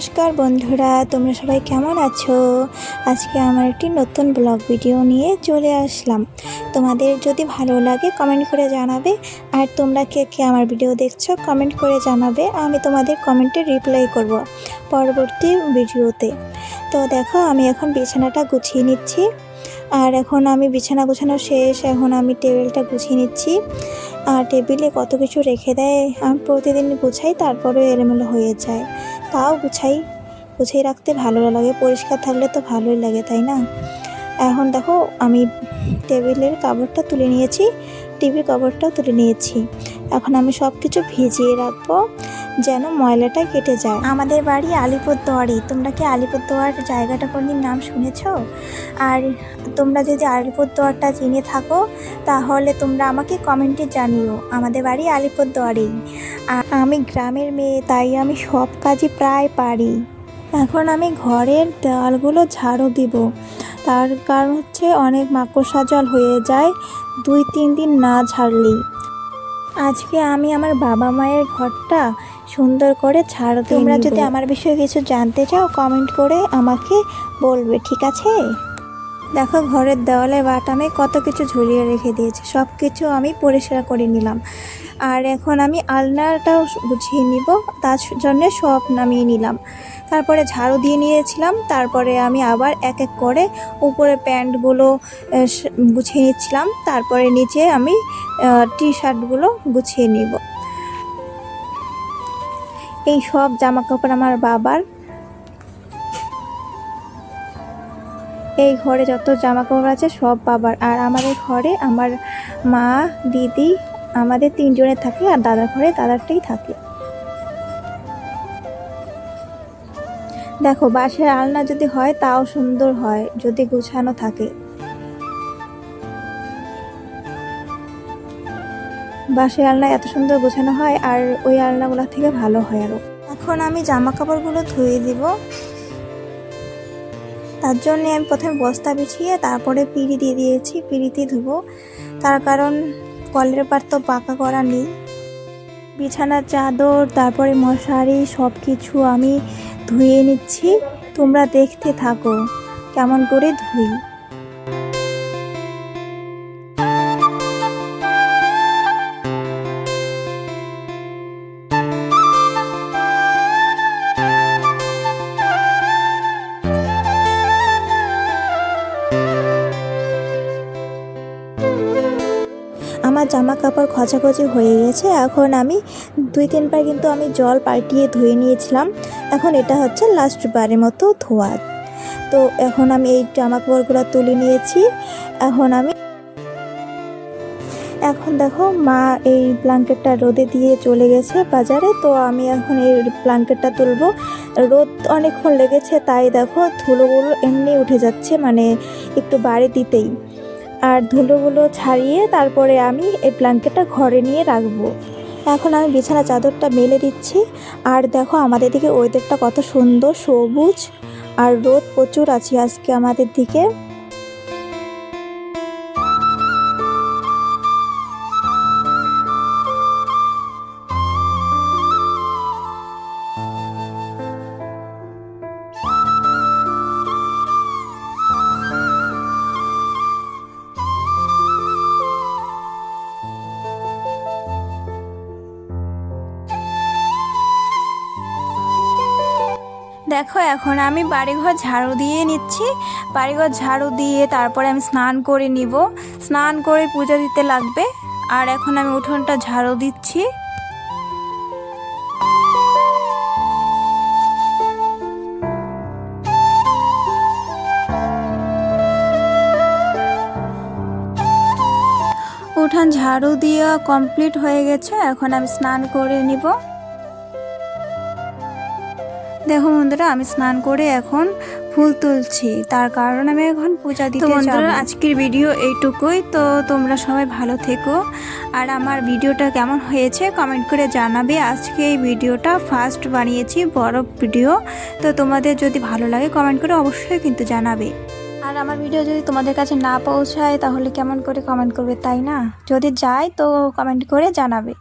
নমস্কার বন্ধুরা, তোমরা সবাই কেমন আছো? আজকে আমার একটি নতুন ব্লগ ভিডিও নিয়ে চলে আসলাম। তোমাদের যদি ভালো লাগে কমেন্ট করে জানাবে, আর তোমরা কে কে আমার ভিডিও দেখছো কমেন্ট করে জানাবে। আমি তোমাদের কমেন্টে রিপ্লাই করব পরবর্তী ভিডিওতে। তো দেখো, আমি এখন বিছানাটা গুছিয়ে নিচ্ছি। আর এখন আমি বিছানা গুছানো শেষ, এখন আমি টেবিলটা গুছিয়ে নিচ্ছি। আর টেবিলে কত কিছু রেখে দেয়, আমি প্রতিদিন গুছাই, তারপরেও এলোমেলো হয়ে যায়। তাও গুছিয়ে রাখতে ভালো লাগে, পরিষ্কার থাকলে তো ভালোই লাগে, তাই না? এখন দেখো, আমি টেবিলের কভারটা তুলে নিয়েছি, টিভির কভারটাও তুলে নিয়েছি। এখন আমি সব কিছু ভিজিয়ে রাখবো যেন ময়লাটা কেটে যায়। আমাদের বাড়ি আলিপুরদুয়ারে। তোমরা কি আলিপুরদুয়ার জায়গাটা কোনদিন নাম শুনেছো? আর তোমরা যদি আলিপুরদুয়ারটা চিনে থাকো তাহলে তোমরা আমাকে কমেন্টে জানিও। আমাদের বাড়ি আলিপুরদুয়ারেই। আর আমি গ্রামের মেয়ে, তাই আমি সব কাজই প্রায় পারি। এখন আমি ঘরের দেওয়ালগুলো ঝাড়ু দিব, তার কারণ হচ্ছে অনেক মাকড়সা জল হয়ে যায় 2-3 দিন না ঝাড়লেই। আজকে আমি আমার বাবা মায়ের ঘরটা সুন্দর করে ঝাড়ু দিয়ে তোমরা যদি আমার বিষয়ে কিছু জানতে চাও কমেন্ট করে আমাকে বলবে, ঠিক আছে? দেখো, ঘরের দেওয়ালে বাটামে কত কিছু ঝুলিয়ে রেখে দিয়েছি, সব কিছু আমি পরিষ্কার করে নিলাম। আর এখন আমি আলনাটাও গুছিয়ে নিব, তার জন্যে সব নামিয়ে নিলাম। তারপরে ঝাড়ু দিয়ে নিয়েছিলাম, তারপরে আমি আবার এক এক করে উপরে প্যান্টগুলো গুছিয়ে নিচ্ছিলাম, তারপরে নিচে আমি টি শার্টগুলো গুছিয়ে নিব। এই সব জামা কাপড় আমার বাবার। এই ঘরে যত জামা কাপড় আছে সব বাবার। আর আমাদের ঘরে আমার মা, দিদি, আমাদের 3 জনের থাকে, আর দাদার ঘরে দাদারটাই থাকে। দেখো, বাঁশের আলনা যদি হয় তাও সুন্দর হয় যদি গুছানো থাকে। বাঁশের আলনা এত সুন্দর গোছানো হয়, আর ওই আলনাগুলো থেকে ভালো হয় আরও। এখন আমি জামা কাপড়গুলো ধুয়ে দিব। তার জন্যে আমি প্রথমে বস্তা বিছিয়ে তারপরে পিঁড়ি দিয়ে দিয়েছি, পিঁড়িতে ধুবো। তার কারণ কলের পাড় তো পাকা করা নেই। বিছানার চাদর, তারপরে মশারি, সব কিছু আমি ধুয়ে নিচ্ছি। তোমরা দেখতে থাকো কেমন করে ধুই। আমার জামা কাপড় খচাখচি হয়ে গেছে। এখন আমি 2-3 বার কিন্তু আমি জল পাল্টিয়ে ধুয়ে নিয়েছিলাম। এখন এটা হচ্ছে লাস্ট বারের মতো ধোয়া। তো এখন আমি এই জামা কাপড়গুলো তুলে নিয়েছি। এখন দেখো, মা এই ব্ল্যাঙ্কেটটা রোদে দিয়ে চলে গেছে বাজারে। তো আমি এখন এই ব্ল্যাঙ্কেটটা তুলবো। রোদ অনেকক্ষণ লেগেছে, তাই দেখো ধুলোগুলো এমনি উঠে যাচ্ছে, মানে একটু বাড়ি দিতেই। আর ধুলোগুলো ছাড়িয়ে তারপরে আমি এই ব্ল্যাঙ্কেটটা ঘরে নিয়ে রাখবো। এখন আমি বিছানা চাদরটা মেলে দিচ্ছি। আর দেখো, আমাদের দিকে ওয়েদারটা কত সুন্দর, সবুজ, আর রোদ প্রচুর আছে আজকে আমাদের দিকে। দেখো, এখন আমি বাড়িঘর ঝাড়ু দিয়ে নিচ্ছি। বাড়িঘর ঝাড়ু দিয়ে তারপরে আমি স্নান করে নিব। স্নান করে পুজো দিতে লাগবে। আর এখন আমি উঠোনটা ঝাড়ু দিচ্ছি। উঠান ঝাড়ু দিয়ে কমপ্লিট হয়ে গেছে, এখন আমি স্নান করে নিব। দেখো বন্ধুরা, আমি স্নান করে এখন ফুল তুলছি, তার কারণ আমি এখন পূজা দিতে যাব। বন্ধুরা, আজকের ভিডিও এইটুকুই। তো তোমরা সবাই ভালো থেকো। আর আমার ভিডিওটা কেমন হয়েছে কমেন্ট করে জানাবে। আজকে এই ভিডিওটা ফার্স্ট বানিয়েছি, বড় ভিডিও। তো তোমাদের যদি ভালো লাগে কমেন্ট করে অবশ্যই কিন্তু জানাবে। আর আমার ভিডিও যদি তোমাদের কাছে না পৌঁছায় তাহলে কেমন করে কমেন্ট করবে, তাই না? যদি যায় তো কমেন্ট করে জানাবে।